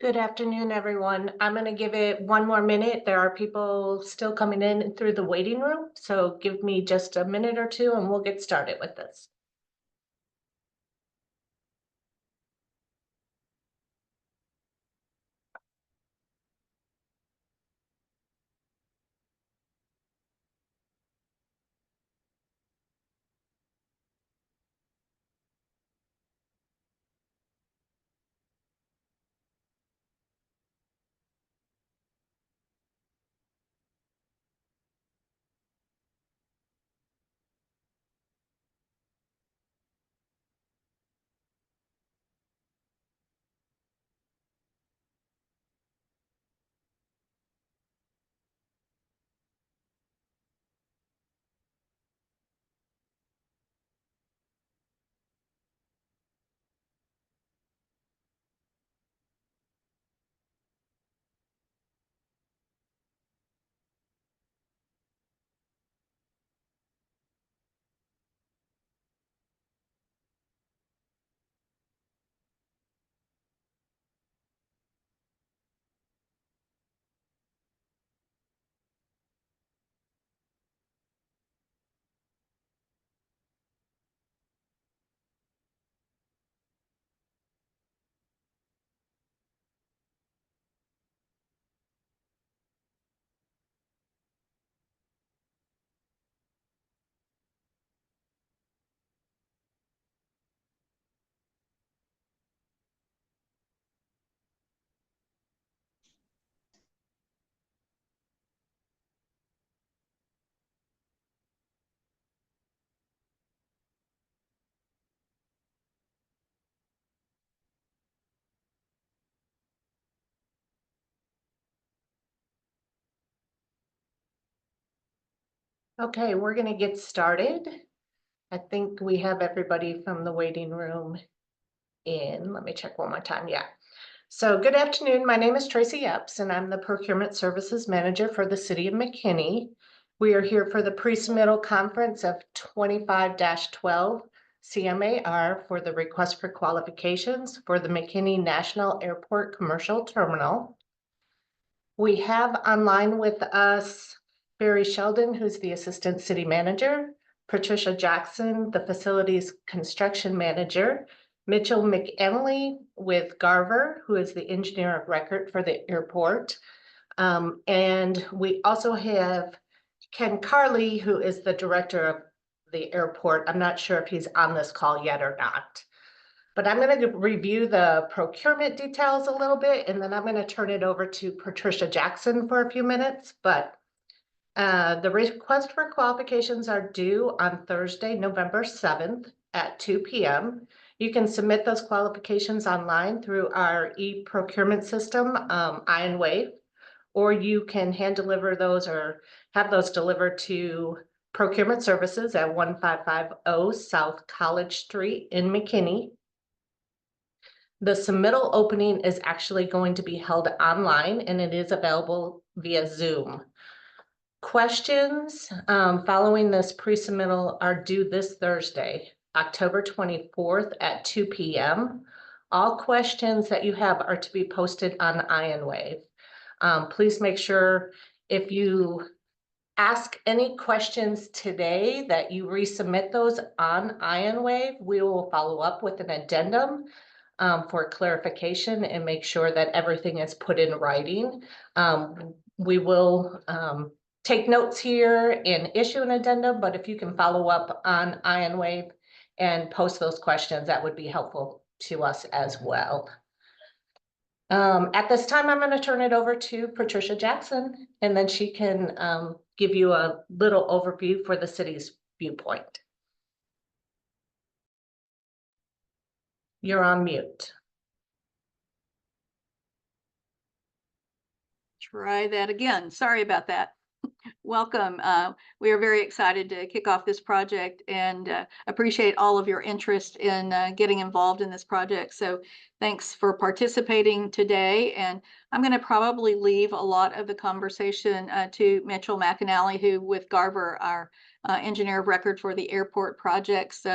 Good afternoon, everyone. I'm going to give it one more minute. There are people still coming in through the waiting room, so give me just a minute or two and we'll get started with this. Okay, we're going to get started. I think we have everybody from the waiting room in. Let me check one more time. Yeah. So good afternoon. My name is Tracy Epps, and I'm the Procurement Services Manager for the City of McKinney. We are here for the pre-submittal conference of 25-12 CMAR for the request for qualifications for the McKinney National Airport Commercial Terminal. We have online with us Barry Sheldon, who's the Assistant City Manager, Patricia Jackson, the Facilities Construction Manager, Mitchell McEmily with Garver, who is the Engineer of Record for the airport. And we also have Ken Carley, who is the Director of the airport. I'm not sure if he's on this call yet or not. But I'm going to review the procurement details a little bit, and then I'm going to turn it over to Patricia Jackson for a few minutes. But the request for qualifications are due on Thursday, November 7th at 2 p.m. You can submit those qualifications online through our e-procurement system, IronWave, or you can hand deliver those or have those delivered to Procurement Services at 1550 South College Street in McKinney. The submittal opening is actually going to be held online, and it is available via Zoom. Questions following this pre-submittal are due this Thursday, October 24th at 2 p.m. All questions that you have are to be posted on IronWave. Please make sure if you ask any questions today that you resubmit those on IronWave. We will follow up with an addendum for clarification and make sure that everything is put in writing. We will take notes here and issue an addendum, but if you can follow up on IronWave and post those questions, that would be helpful to us as well. At this time, I'm going to turn it over to Patricia Jackson, and then she can give you a little overview for the city's viewpoint. You're on mute. Try that again. Sorry about that. Welcome. We are very excited to kick off this project and appreciate all of your interest in getting involved in this project. So thanks for participating today. And I'm going to probably leave a lot of the conversation to Mitchell McAnally, who with Garver, our engineer of record for the airport projects,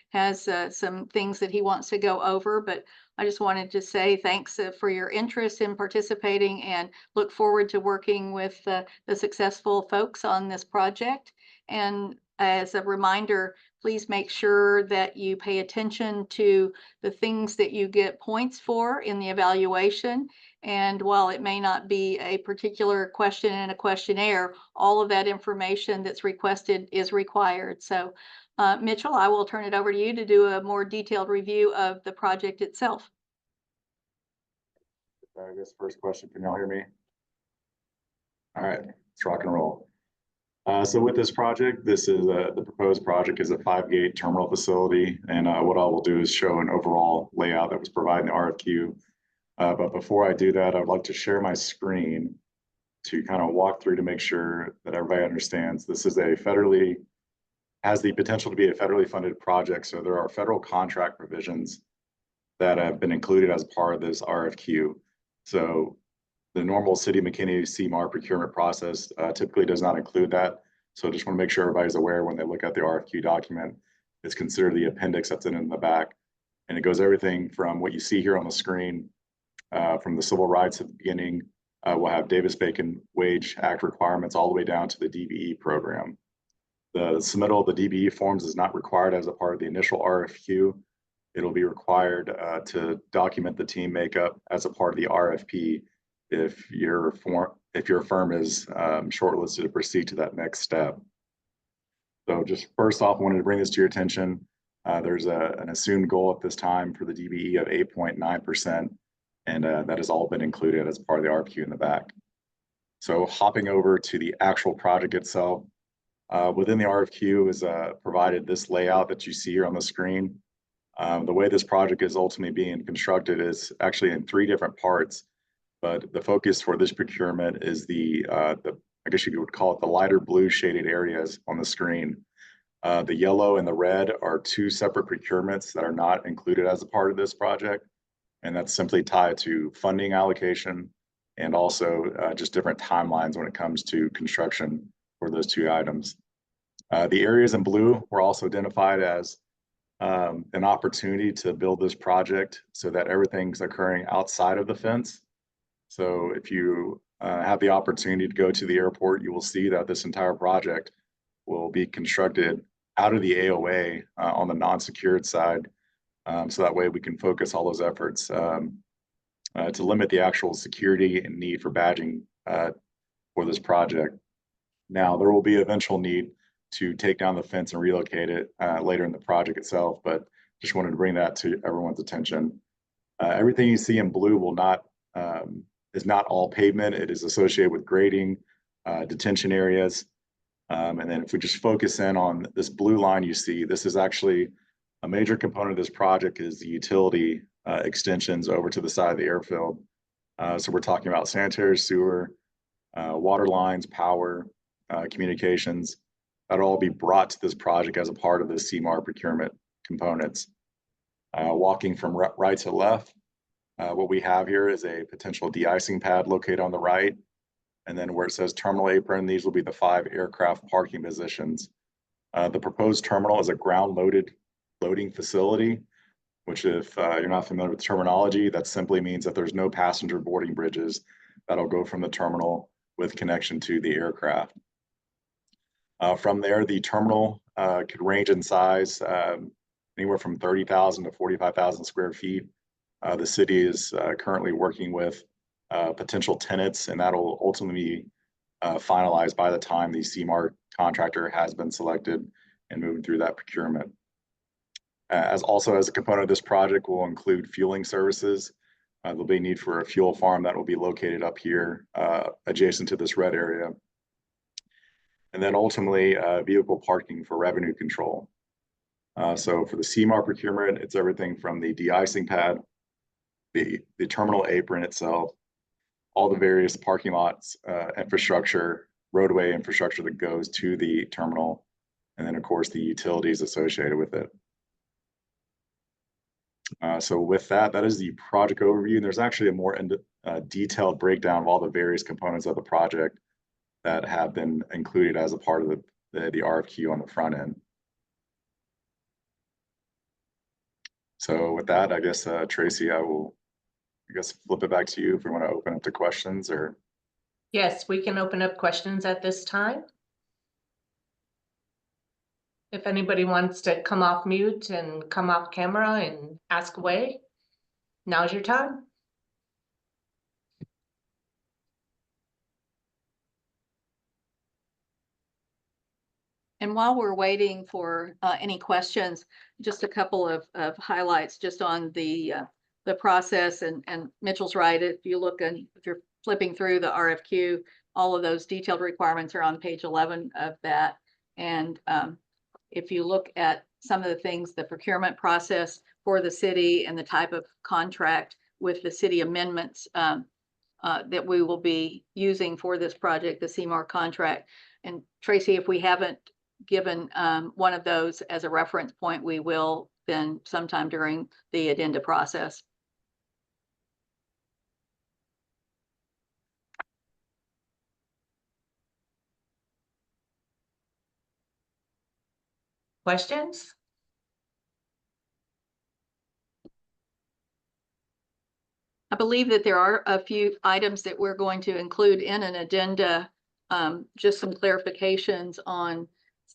has some things that he wants to go over, but I just wanted to say thanks for your interest in participating and look forward to working with the successful folks on this project. And as a reminder, please make sure that you pay attention to the things that you get points for in the evaluation. And while it may not be a particular question in a questionnaire, all of that information that's requested is required. So Mitchell, I will turn it over to you to do a more detailed review of the project itself. I guess first question, can y'all hear me? All right, let's rock and roll. So with this project, this is the proposed project is a 5-gate terminal facility. And what I will do is show an overall layout that was provided in the RFQ. But before I do that, I'd like to share my screen to kind of walk through to make sure that everybody understands this is has the potential to be a federally funded project. So there are federal contract provisions that have been included as part of this RFQ. So the normal City of McKinney CMAR procurement process typically does not include that. So I just want to make sure everybody's aware when they look at the RFQ document, it's considered the appendix that's in the back. And it goes everything from what you see here on the screen, from the civil rights at the beginning. We'll have Davis-Bacon Wage Act requirements all the way down to the DBE program. The submittal of the DBE forms is not required as a part of the initial RFQ. It'll be required to document the team makeup as a part of the RFP if your firm is shortlisted to proceed to that next step. So just first off, I wanted to bring this to your attention. There's an assumed goal at this time for the DBE of 8.9%, and that has all been included as part of the RFQ in the back. So hopping over to the actual project itself, within the RFQ is provided this layout that you see here on the screen. The way this project is ultimately being constructed is actually in 3 different parts, but the focus for this procurement is I guess you would call it the lighter blue shaded areas on the screen. The yellow and the red are 2 separate procurements that are not included as a part of this project, and that's simply tied to funding allocation and also just different timelines when it comes to construction for those 2 items. The areas in blue were also identified as an opportunity to build this project so that everything's occurring outside of the fence. So if you have the opportunity to go to the airport, you will see that this entire project will be constructed out of the AOA on the non-secured side. So that way we can focus all those efforts to limit the actual security and need for badging for this project. Now, there will be eventual need to take down the fence and relocate it later in the project itself, but just wanted to bring that to everyone's attention. Everything you see in blue is not all pavement. It is associated with grading, detention areas. And then if we just focus in on this blue line you see, this is actually a major component of this project is the utility extensions over to the side of the airfield. So we're talking about sanitary sewer, water lines, power, communications. That'll all be brought to this project as a part of the CMAR procurement components. Walking from right to left, what we have here is a potential de-icing pad located on the right. And then where it says terminal apron, these will be the 5 aircraft parking positions. The proposed terminal is a ground-loaded loading facility, which if you're not familiar with the terminology, that simply means that there's no passenger boarding bridges that'll go from the terminal with connection to the aircraft. From there, the terminal could range in size anywhere from 30,000 to 45,000 square feet. The city is currently working with potential tenants, and that'll ultimately be finalized by the time the CMAR contractor has been selected and moving through that procurement. As a component of this project will include fueling services. There'll be a need for a fuel farm that will be located up here adjacent to this red area. And then ultimately vehicle parking for revenue control. So for the CMAR procurement, it's everything from the de-icing pad, the terminal apron itself, all the various parking lots, infrastructure, roadway infrastructure that goes to the terminal, and then of course the utilities associated with it. So with that is the project overview. And there's actually a more detailed breakdown of all the various components of the project that have been included as a part of the RFQ on the front end. So with that, I guess, Tracy, I guess flip it back to you if we want to open up to questions or. Yes, we can open up questions at this time. If anybody wants to come off mute and come off camera and ask away, now's your time. And while we're waiting for any questions, just a couple of highlights just on the process. And Mitchell's right. If you look and if you're flipping through the RFQ, all of those detailed requirements are on page 11 of that. And if you look at some of the things, the procurement process for the city and the type of contract with the city amendments that we will be using for this project, the CMAR contract. And Tracy, if we haven't given one of those as a reference point, we will then sometime during the addenda process. Questions? I believe that there are a few items that we're going to include in an addenda, just some clarifications on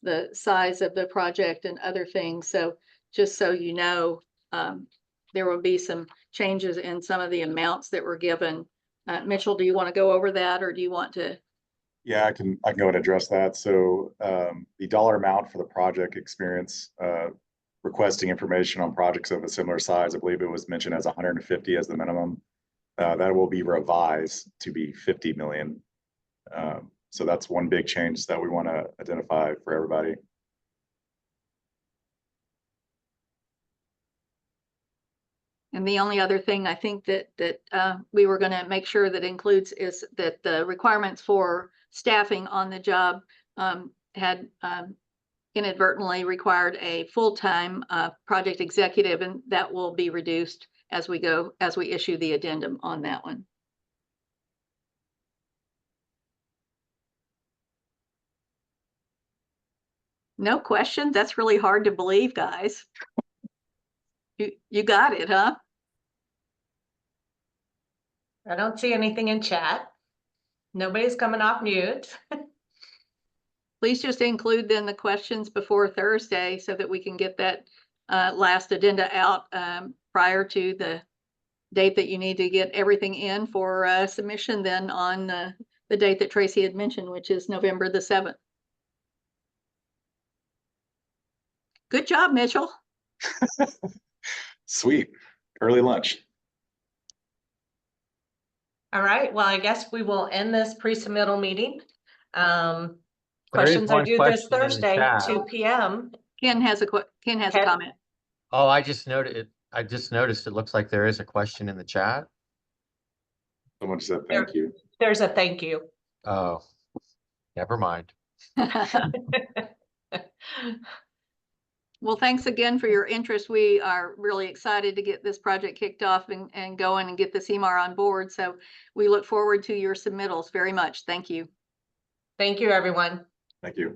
the size of the project and other things. So just so you know, there will be some changes in some of the amounts that were given. Mitchell, do you want to go over that, or do you want to? Yeah, I can go and address that. So the dollar amount for the project experience, requesting information on projects of a similar size, I believe it was mentioned as 150 as the minimum. That will be revised to be 50 million. So that's one big change that we want to identify for everybody. And the only other thing I think that we were going to make sure that includes is that the requirements for staffing on the job had inadvertently required a full-time project executive, and that will be reduced as we issue the addendum on that one. No questions? That's really hard to believe, guys. You got it, huh? I don't see anything in chat. Nobody's coming off mute. Please just include then the questions before Thursday so that we can get that last addenda out prior to the date that you need to get everything in for submission then on the date that Tracy had mentioned, which is November the 7th. Good job, Mitchell. Sweet. Early lunch. All right, well, I guess we will end this pre-submittal meeting. Questions are due this Thursday, 2 p.m. Ken has a comment. Oh, I just noticed it looks like there is a question in the chat. Someone said thank you. There's a thank you. Oh, never mind. Well, thanks again for your interest. We are really excited to get this project kicked off and going and get the CMAR on board. So we look forward to your submittals very much. Thank you. Thank you, everyone. Thank you.